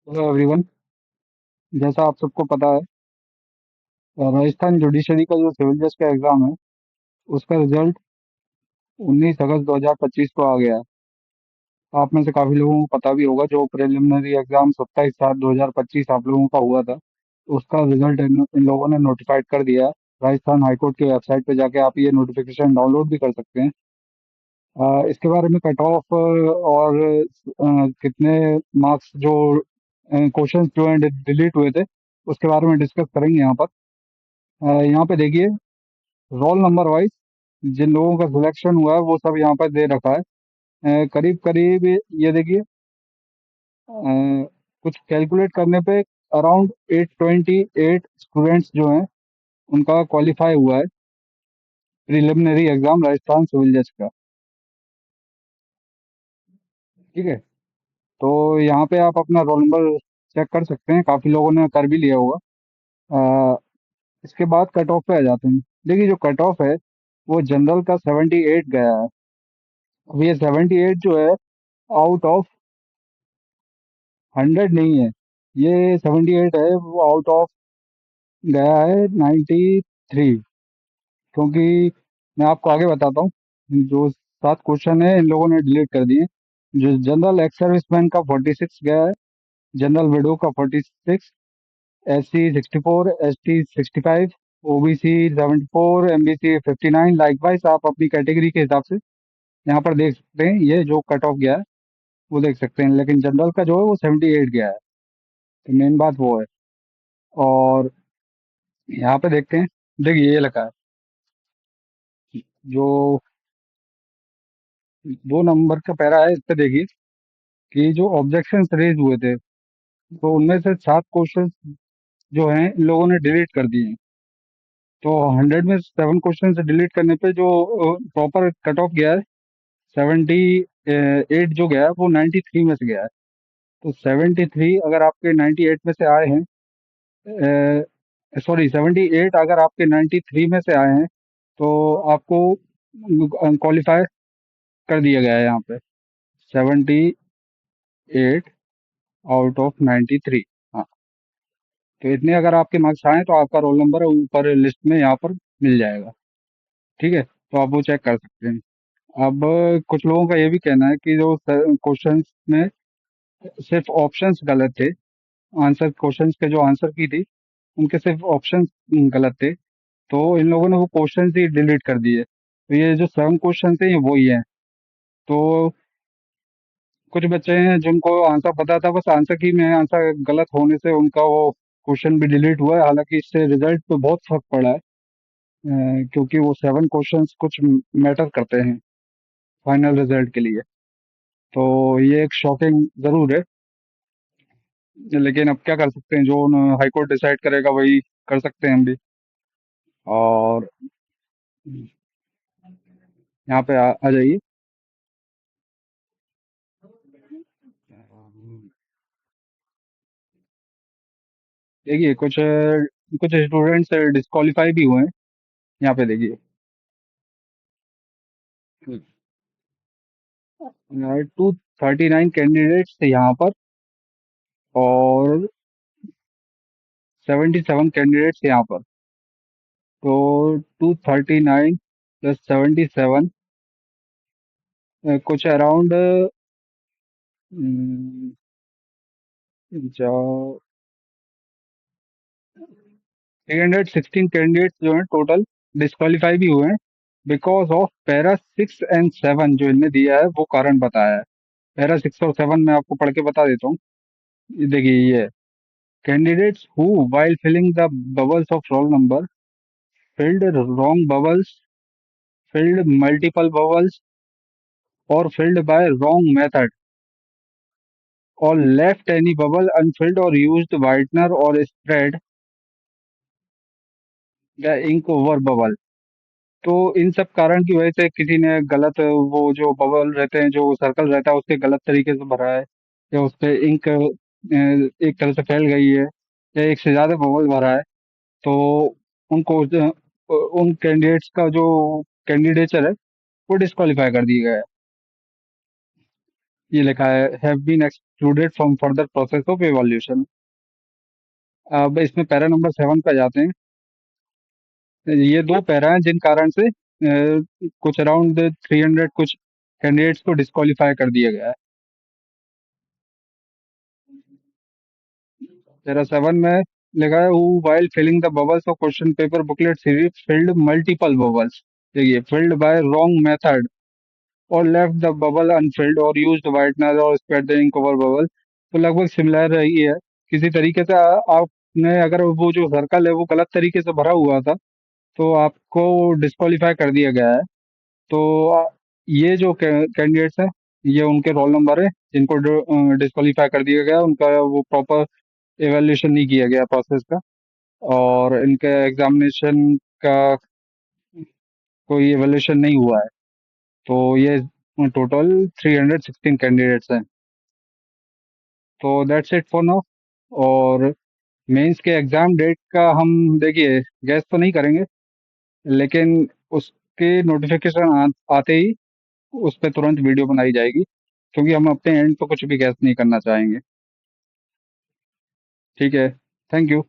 Hello everyone. जैसा आप सबको पता है, राजस्थान जुडिशरी का जो सिविल जज का एग्जाम है उसका रिजल्ट 19 अगस्त 2025 को आ गया है। आप में से काफी लोगों को पता भी होगा, जो प्रिलिमिनरी एग्जाम 27/7/2025 आप लोगों का हुआ था, उसका रिजल्ट इन लोगों ने नोटिफाइड कर दिया है। राजस्थान हाईकोर्ट की वेबसाइट पे जाके आप ये नोटिफिकेशन डाउनलोड भी कर सकते हैं। इसके बारे में कट ऑफ और कितने मार्क्स जो क्वेश्चंस जो हैं डिलीट हुए थे उसके बारे में डिस्कस करेंगे यहाँ पर। यहाँ पे देखिए, रोल नंबर वाइज जिन लोगों का सिलेक्शन हुआ है वो सब यहाँ पर दे रखा है। करीब करीब ये देखिए, कुछ कैलकुलेट करने पे अराउंड 828 स्टूडेंट्स जो हैं उनका क्वालिफाई हुआ है प्रिलिमिनरी एग्जाम राजस्थान सिविल जज का। ठीक है, तो यहाँ पे आप अपना रोल नंबर चेक कर सकते हैं, काफी लोगों ने कर भी लिया होगा। अ, इसके बाद कट ऑफ पे आ जाते हैं। देखिए, जो कट ऑफ है वो जनरल का 78 गया है। अब ये 78 जो है आउट ऑफ 100 नहीं है, ये 78 है, वो आउट ऑफ गया है 93। क्योंकि मैं आपको आगे बताता हूँ, जो 7 क्वेश्चन है इन लोगों ने डिलीट कर दिए। जो जनरल एक्स सर्विसमैन का 46 गया है, जनरल विडो का 46, SC 64, ST 65, OBC 74, MBC 59। Likewise आप अपनी कैटेगरी के हिसाब से यहाँ पर देख सकते हैं, ये जो कट ऑफ गया है वो देख सकते हैं, लेकिन जनरल का जो है वो 78 गया है। तो मेन बात वो है। और यहाँ पे देखते हैं, देखिए ये लिखा है, जो 2 नंबर का पैरा है इस पे देखिए कि जो ऑब्जेक्शंस रेज हुए थे तो उनमें से 7 क्वेश्चन जो हैं इन लोगों ने डिलीट कर दिए हैं। तो 100 में 7 क्वेश्चन से डिलीट करने पे जो प्रॉपर कट ऑफ गया है 78 जो गया है वो 93 में से गया है। तो 73 अगर आपके 98 में से आए हैं, सॉरी 78 अगर आपके 93 में से आए हैं तो आपको क्वालिफाई कर दिया गया है यहाँ पे। 78 आउट ऑफ 93। हाँ, तो इतने अगर आपके मार्क्स आए तो आपका रोल नंबर ऊपर लिस्ट में यहाँ पर मिल जाएगा। ठीक है, तो आप वो चेक कर सकते हैं। अब कुछ लोगों का ये भी कहना है कि जो क्वेश्चंस में सिर्फ ऑप्शंस गलत थे, आंसर क्वेश्चंस के जो आंसर की थी उनके सिर्फ ऑप्शंस गलत थे, तो इन लोगों ने वो क्वेश्चंस ही डिलीट कर दिए। तो ये जो 7 क्वेश्चन थे ये वही हैं। तो कुछ बच्चे हैं जिनको आंसर पता था, बस आंसर की में आंसर गलत होने से उनका वो क्वेश्चन भी डिलीट हुआ है। हालांकि इससे रिजल्ट पे बहुत फर्क पड़ा है, क्योंकि वो 7 क्वेश्चंस कुछ मैटर करते हैं फाइनल रिजल्ट के लिए। तो ये एक शॉकिंग जरूर है, लेकिन अब क्या कर सकते हैं, जो हाई कोर्ट डिसाइड करेगा वही कर सकते हैं हम भी। और यहाँ पे आ जाइए। देखिए, कुछ कुछ स्टूडेंट्स डिस्qualify भी हुए हैं। यहाँ पे देखिए, 239 कैंडिडेट्स थे यहाँ पर, और 77 कैंडिडेट्स यहाँ पर। तो 239 प्लस 77, कुछ अराउंड जो 316 कैंडिडेट्स जो हैं टोटल डिस्qualify भी हुए हैं बिकॉज ऑफ पैरा 6 एंड 7 जो इनने दिया है वो कारण बताया है। पैरा 6 और 7 मैं आपको पढ़ के बता देता हूँ। ये देखिए, ये candidates who while filling the bubbles of roll number filled wrong bubbles, filled multiple bubbles, or filled by wrong method, or left any bubble unfilled, or used whitener or spread the ink over bubble। तो इन सब कारण की वजह से किसी ने गलत वो जो बबल रहते हैं, जो सर्कल रहता है उसके गलत तरीके से भरा है, या उस पे इंक एक तरह से फैल गई है, या एक से ज्यादा बबल भरा है। तो उनको उन कैंडिडेट्स का जो कैंडिडेचर है वो डिस्qualify कर दिया गया है। ये लिखा है have been excluded from further process of evolution. अब इसमें पैरा नंबर 7 पे जाते हैं। ये दो पैरा हैं जिन कारण से कुछ अराउंड 300 कुछ कैंडिडेट्स को डिस्qualify कर दिया गया है। पैरा 7 में लिखा है who while filling the bubbles of question paper booklet series filled multiple bubbles. देखिए फिल्ड बाय रॉन्ग मेथड और लेफ्ट द बबल अनफिल्ड और यूज्ड वाइटनर और spread the ink over bubble. तो लगभग सिमिलर रही है। किसी तरीके से आपने अगर वो जो सर्कल है वो गलत तरीके से भरा हुआ था तो आपको डिस्qualify कर दिया गया है। तो ये जो कैंडिडेट्स हैं ये उनके रोल नंबर है जिनको डिस्qualify कर दिया गया है। उनका वो प्रॉपर एवेल्यूशन नहीं किया गया प्रोसेस का और इनके एग्जामिनेशन का कोई एवेल्यूशन नहीं हुआ है। तो ये टोटल 316 कैंडिडेट्स हैं। तो दैट्स इट फॉर नाउ। और मेंस के एग्जाम डेट का हम देखिए गैस तो नहीं करेंगे, लेकिन उसके नोटिफिकेशन आते ही उस पर तुरंत वीडियो बनाई जाएगी, क्योंकि हम अपने एंड पे कुछ भी गैस नहीं करना चाहेंगे। ठीक है। Thank you.